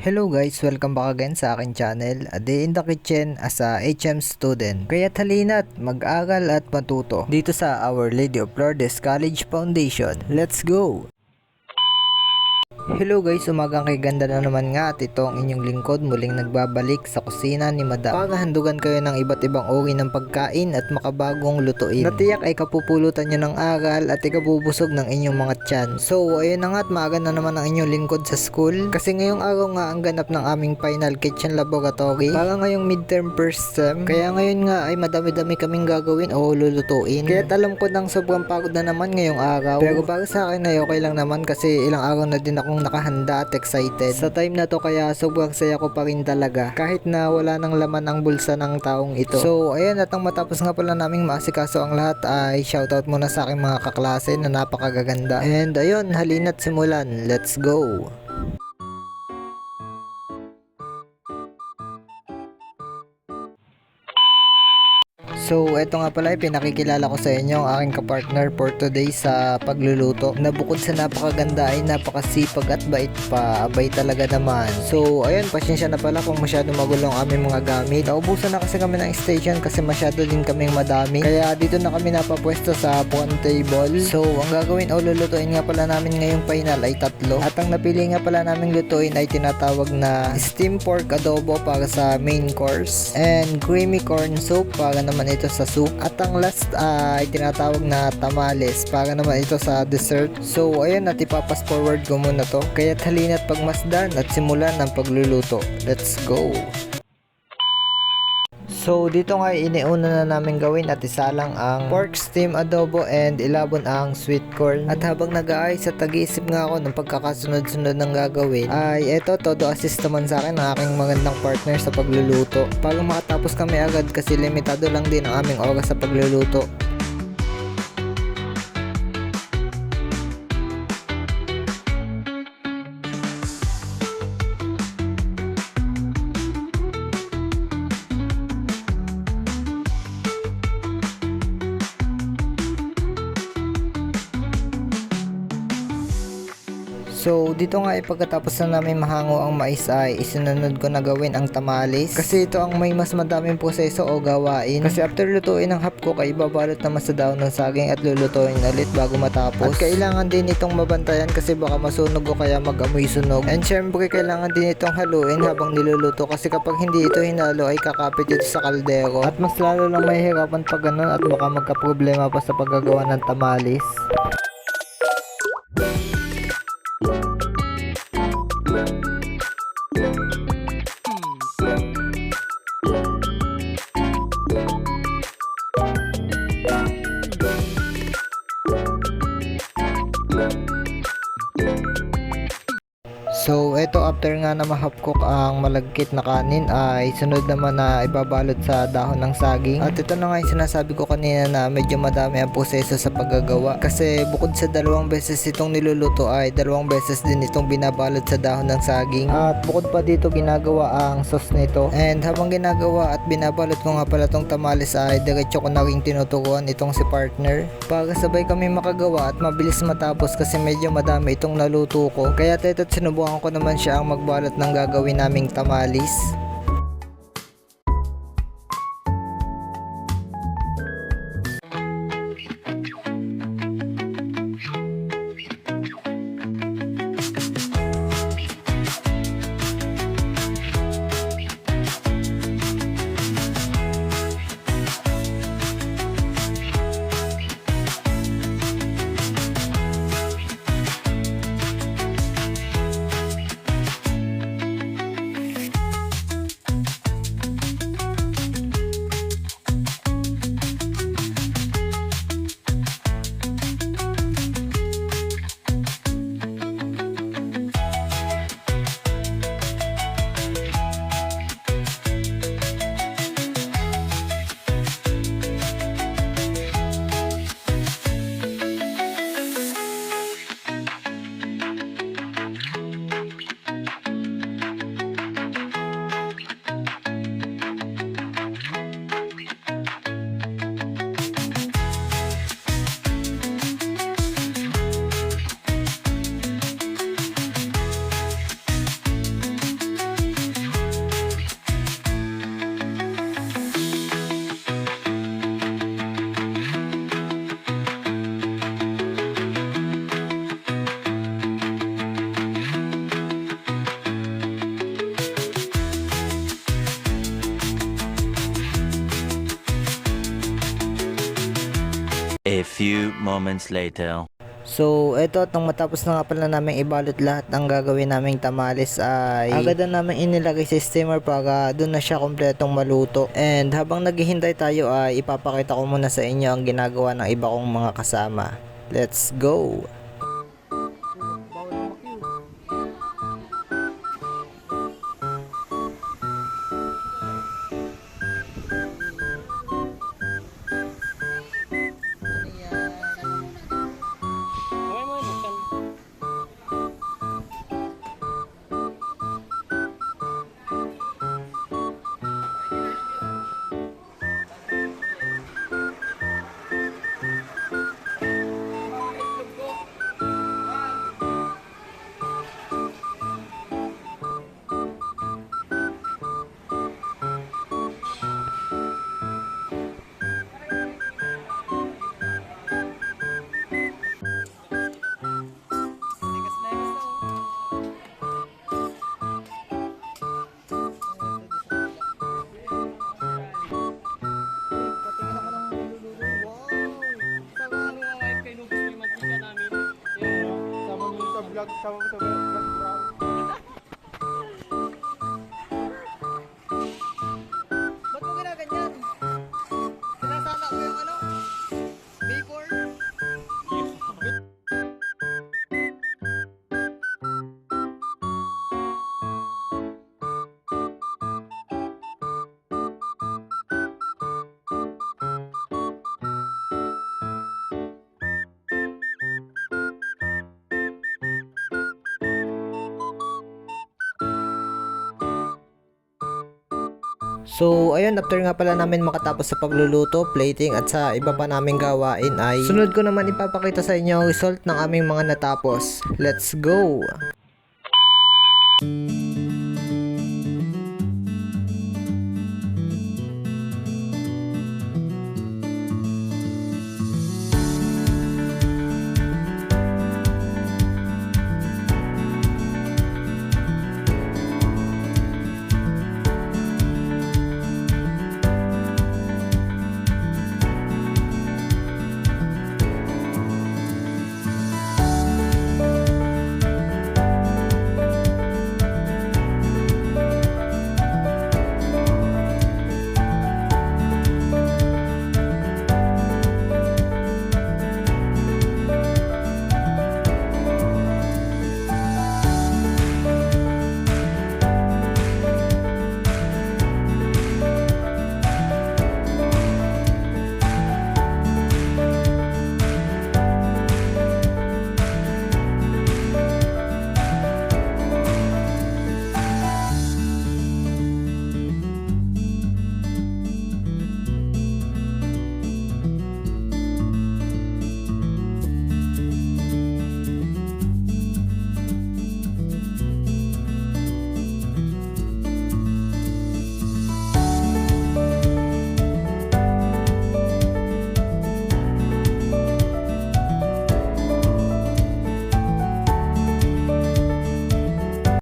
Hello guys, welcome back again sa aking channel, A Day in the Kitchen as a HM student. Kaya't halina't mag-aral at matuto dito sa Our Lady of Lourdes College Foundation. Let's go! Hello guys, umagang kay ganda na naman nga at ito ang inyong lingkod muling nagbabalik sa kusina ni Madam para handugan kayo ng iba't ibang uri ng pagkain at makabagong lutuin. Natiyak ay kapupulutan nyo ng aral at ikabubusog ng inyong mga tiyan. So ayun na nga at maaga na naman ang inyong lingkod sa school kasi ngayong araw nga ang ganap ng aming final kitchen laboratory para ngayong midterm first sem. Kaya ngayon nga ay madami-dami kaming gagawin o lulutuin. Kaya alam ko nang sobrang pagod na naman ngayong araw. Pero para sa akin ay okay lang naman kasi ilang araw na din akong nakahanda at excited sa time na to, kaya sobrang saya ko pa rin talaga kahit na wala nang laman ang bulsa ng taong ito. So ayan, at ang matapos nga pala naming maasikaso ang lahat ay shoutout muna sa aking mga kaklase na napakagaganda. And ayun, halina't simulan, let's go! So eto nga pala, pinakikilala ko sa inyo ang aking kapartner for today sa pagluluto na bukod sa napakaganda ay napakasipag at bait pa, abay talaga naman. So ayun, pasensya na pala kung masyado magulo ang aming mga gamit. Naubusan na kasi kami ng station kasi masyado din kaming madami, kaya dito na kami napapwesto sa one table. So ang gagawin o lulutuin nga pala namin ngayong final ay tatlo, at ang napili nga pala naming lutuin ay tinatawag na steamed pork adobo para sa main course and creamy corn soup para naman ito sa soup, at ang last ay tinatawag na tamales para naman ito sa dessert. So ayun, at ipapas forward ko muna to, kaya't halina't pagmasdan at simulan ang pagluluto. Let's go! So dito nga iniuna na namin gawin at isalang ang pork steam adobo and ilabon ang sweet corn. At habang nag-aayos at nag-iisip nga ako ng pagkakasunod-sunod ng gagawin ay eto, todo assist naman sa akin ang aking magandang partner sa pagluluto para makatapos kami agad kasi limitado lang din ang aming oras sa pagluluto. So dito nga ay pagkatapos na namin mahango ang mais ay isinunod ko na gawin ang tamales kasi ito ang may mas madaming proseso o gawain, kasi after lutuin ang hapkok ay ibabalot naman sa daon ng saging at lulutuin ulit bago matapos. At kailangan din itong mabantayan kasi baka masunog o kaya mag-amoy sunog, and syempre kailangan din itong haluin habang niluluto kasi kapag hindi ito hinalo ay kakapit ito sa kaldero at mas lalo lang mahihirapan pag ganun at baka magka-problema pa sa paggagawa ng tamales. So eto, after nga na mahapkok ang malagkit na kanin ay sunod naman na ibabalot sa dahon ng saging. At ito na nga yung sinasabi ko kanina na medyo madami ang proseso sa paggagawa kasi bukod sa 2 beses itong niluluto ay 2 beses din itong binabalot sa dahon ng saging, at bukod pa dito ginagawa ang sauce nito. And habang ginagawa at binabalot ko nga pala tong tamales ay diretso ko na ring tinuturuan itong si partner para sabay kami makagawa at mabilis matapos kasi medyo madami itong naluto ko. Kaya ito't sinubukan ko naman siya ang magbalot ng gagawin naming tamales. few moments later. So, eto at nang matapos na nga pala namin ibalot lahat ng gagawin naming tamales ay agad na namin inilagay sa steamer para doon na siya kompletong maluto. And habang naghihintay tayo ay ipapakita ko muna sa inyo ang ginagawa ng iba kong mga kasama. Let's go! Sama mo sa vlog, bro. Ba't mo ginaganyan? Sinasana ko yung ano? Before? So, ayun, after nga pala namin makatapos sa pagluluto, plating at sa iba pa naming gawain ay sunod ko naman ipapakita sa inyo ang result ng aming mga natapos. Let's go!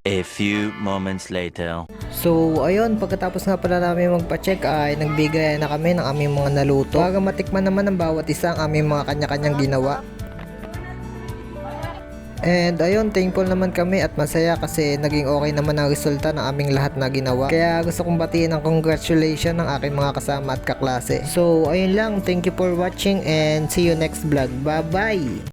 A few moments later. So, ayun, pagkatapos nga pala namin magpa-check ay nagbigay na kami ng aming mga naluto para matikman naman ng bawat isa ang aming mga kanya-kanyang ginawa. And ayun, thankful naman kami at masaya kasi naging okay naman ang resulta ng aming lahat na ginawa. Kaya gusto kong batiin ng congratulations ng aking mga kasama at kaklase. So, ayun lang, thank you for watching and see you next vlog. Bye-bye!